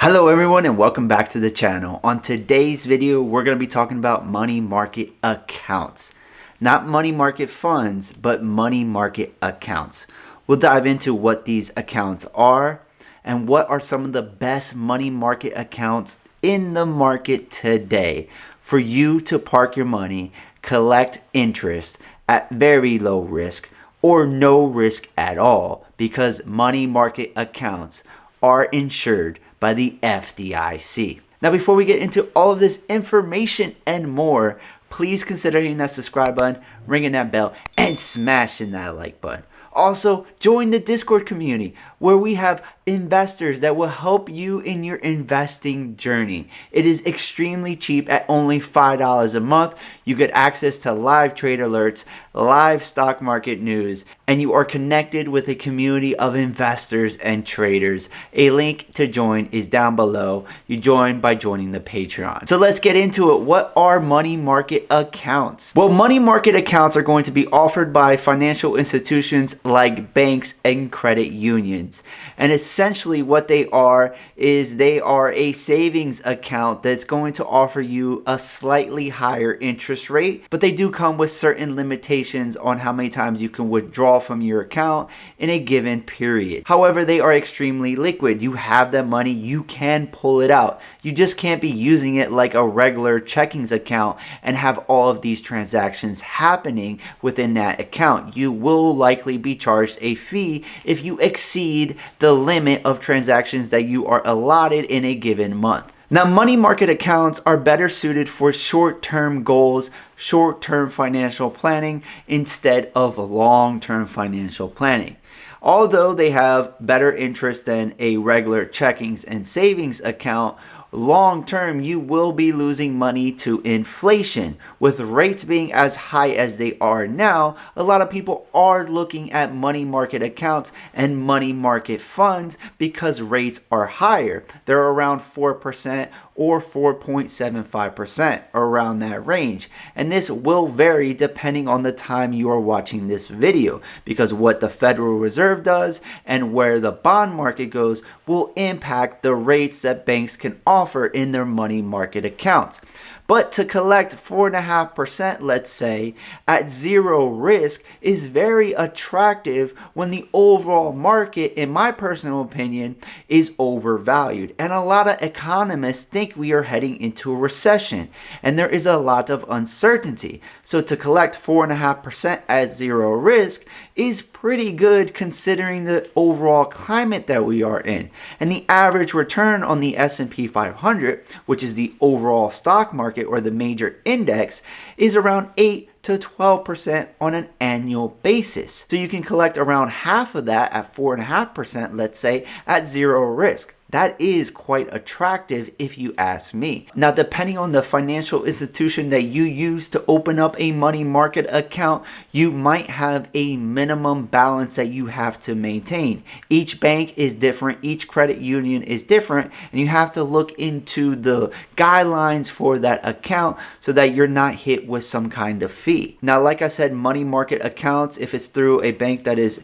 Hello everyone and welcome back to the channel. On today's video, we're going to be talking about money market accounts. Not money market funds, but money market accounts. We'll dive into what these accounts are and what are some of the best money market accounts in the market today for you to park your money, collect interest at very low risk or no risk at all, because money market accounts are insured by the FDIC. Now, before we get into all of this information and more, please consider hitting that subscribe button, ringing that bell, and smashing that like button. Also, join the Discord community where we have investors that will help you in your investing journey. It is extremely cheap at only $5 a month. You get access to live trade alerts, live stock market news, and you are connected with a community of investors and traders. A link to join is down below. You join by joining the Patreon. So let's get into it. What are money market accounts? Well, money market accounts are going to be offered by financial institutions like banks and credit unions. And essentially what they are is they are a savings account that's going to offer you a slightly higher interest rate, but they do come with certain limitations on how many times you can withdraw from your account in a given period. However, they are extremely liquid. You have that money, you can pull it out. You just can't be using it like a regular checkings account and have all of these transactions happening within that account. You will likely be charged a fee if you exceed the limit of transactions that you are allotted in a given month. Now, money market accounts are better suited for short-term goals, short-term financial planning instead of long-term financial planning. Although they have better interest than a regular checkings and savings account, long term you will be losing money to inflation. With rates being as high as they are now, a lot of people are looking at money market accounts and money market funds because rates are higher. They're around 4% or 4.75%, around that range. And this will vary depending on the time you are watching this video, because what the Federal Reserve does and where the bond market goes will impact the rates that banks can offer in their money market accounts. But to collect 4.5%, let's say, at zero risk is very attractive when the overall market, in my personal opinion, is overvalued. And a lot of economists think we are heading into a recession, and there is a lot of uncertainty. So to collect 4.5% at zero risk is pretty good considering the overall climate that we are in. And the average return on the S&P 500, which is the overall stock market or the major index, is around 8 to 12% on an annual basis. So you can collect around half of that at 4.5%, let's say, at zero risk. That is quite attractive if you ask me. Now, depending on the financial institution that you use to open up a money market account, you might have a minimum balance that you have to maintain. Each bank is different, each credit union is different, and you have to look into the guidelines for that account so that you're not hit with some kind of fee. Now, like I said, money market accounts, if it's through a bank that is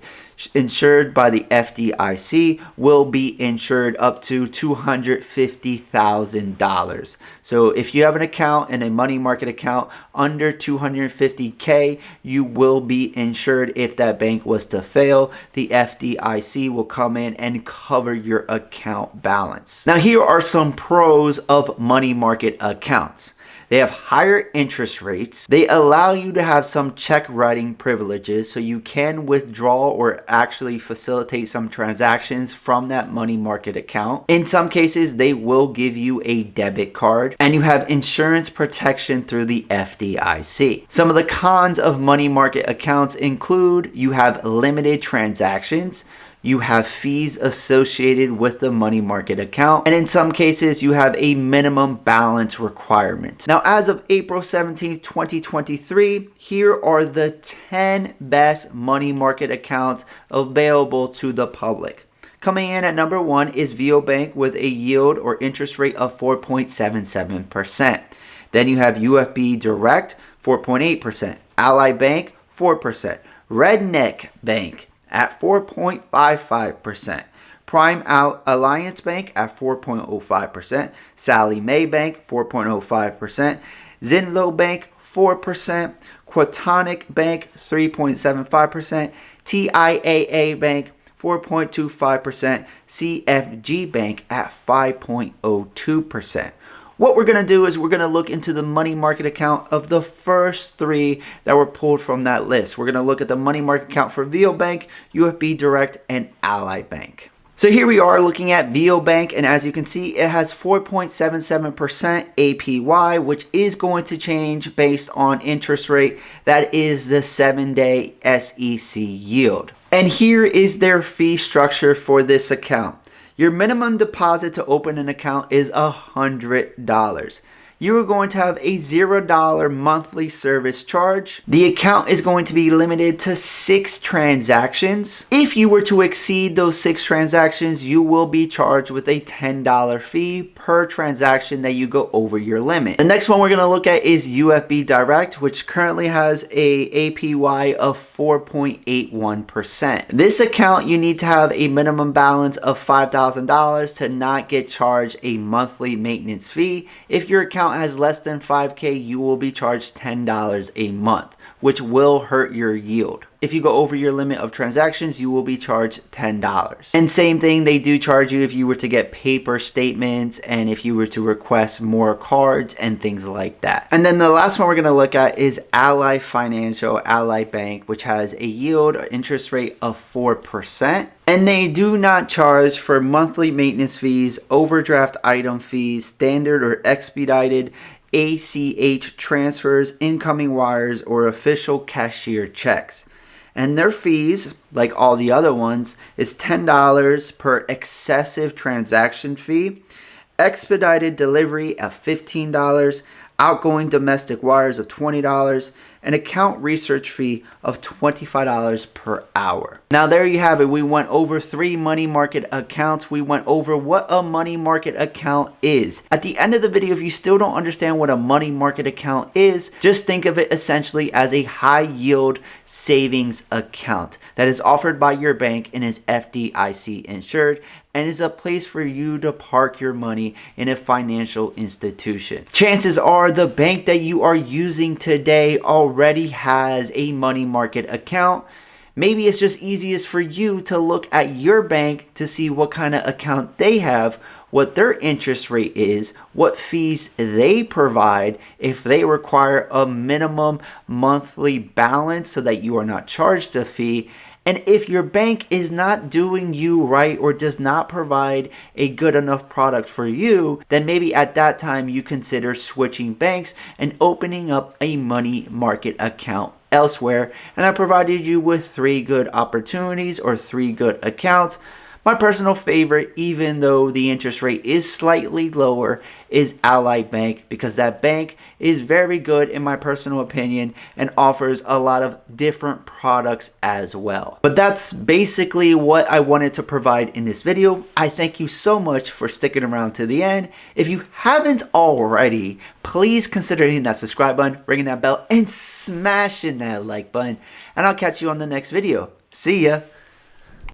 insured by the FDIC, will be insured up to $250,000. So if you have an account in a money market account under $250K, you will be insured. If that bank was to fail, the FDIC will come in and cover your account balance. Now, here are some pros of money market accounts. They have higher interest rates. They allow you to have some check writing privileges, so you can withdraw or actually facilitate some transactions from that money market account. In some cases, they will give you a debit card, and you have insurance protection through the FDIC. Some of the cons of money market accounts include you have limited transactions, you have fees associated with the money market account, and in some cases you have a minimum balance requirement. Now, as of April 17, 2023, here are the 10 best money market accounts available to the public. Coming in at number 1 is VioBank with a yield or interest rate of 4.77%. Then you have UFB Direct, 4.8%. Ally Bank, 4%. Redneck Bank at 4.55%. Prime Alliance Bank at 4.05%, Sallie Mae Bank 4.05%, Zenlo Bank 4%, Quatonic Bank 3.75%, TIAA Bank 4.25%, CFG Bank at 5.02%. What we're going to do is we're going to look into the money market account of the first three that were pulled from that list. We're going to look at the money market account for VO Bank, UFB Direct, and Ally Bank. So here we are looking at VO Bank, and as you can see, it has 4.77% APY, which is going to change based on interest rate. That is the 7-day SEC yield. And here is their fee structure for this account. Your minimum deposit to open an account is $100. You are going to have a $0 monthly service charge. The account is going to be limited to 6 transactions. If you were to exceed those 6 transactions, you will be charged with a $10 fee per transaction that you go over your limit. The next one we're going to look at is UFB Direct, which currently has a APY of 4.81%. This account, you need to have a minimum balance of $5,000 to not get charged a monthly maintenance fee. If your account has less than 5K, you will be charged $10 a month, which will hurt your yield. If you go over your limit of transactions, you will be charged $10. And same thing, they do charge you if you were to get paper statements and if you were to request more cards and things like that. And then the last one we're going to look at is Ally Financial, Ally Bank, which has a yield or interest rate of 4%. And they do not charge for monthly maintenance fees, overdraft item fees, standard or expedited ACH transfers, incoming wires, or official cashier checks. And their fees, like all the other ones, is $10 per excessive transaction fee, expedited delivery at $15, outgoing domestic wires of $20, an account research fee of $25 per hour. Now there you have it. We went over 3 money market accounts. We went over what a money market account is. At the end of the video, if you still don't understand what a money market account is, just think of it essentially as a high yield savings account that is offered by your bank and is FDIC insured, and is a place for you to park your money in a financial institution. Chances are the bank that you are using today already has a money market account. Maybe it's just easiest for you to look at your bank to see what kind of account they have, what their interest rate is, what fees they provide, if they require a minimum monthly balance so that you are not charged a fee. And if your bank is not doing you right or does not provide a good enough product for you, then maybe at that time you consider switching banks and opening up a money market account elsewhere. And I provided you with 3 good opportunities or 3 good accounts. My personal favorite, even though the interest rate is slightly lower, is Ally Bank, because that bank is very good in my personal opinion and offers a lot of different products as well. But that's basically what I wanted to provide in this video. I thank you so much for sticking around to the end. If you haven't already, please consider hitting that subscribe button, ringing that bell, and smashing that like button. And I'll catch you on the next video. See ya.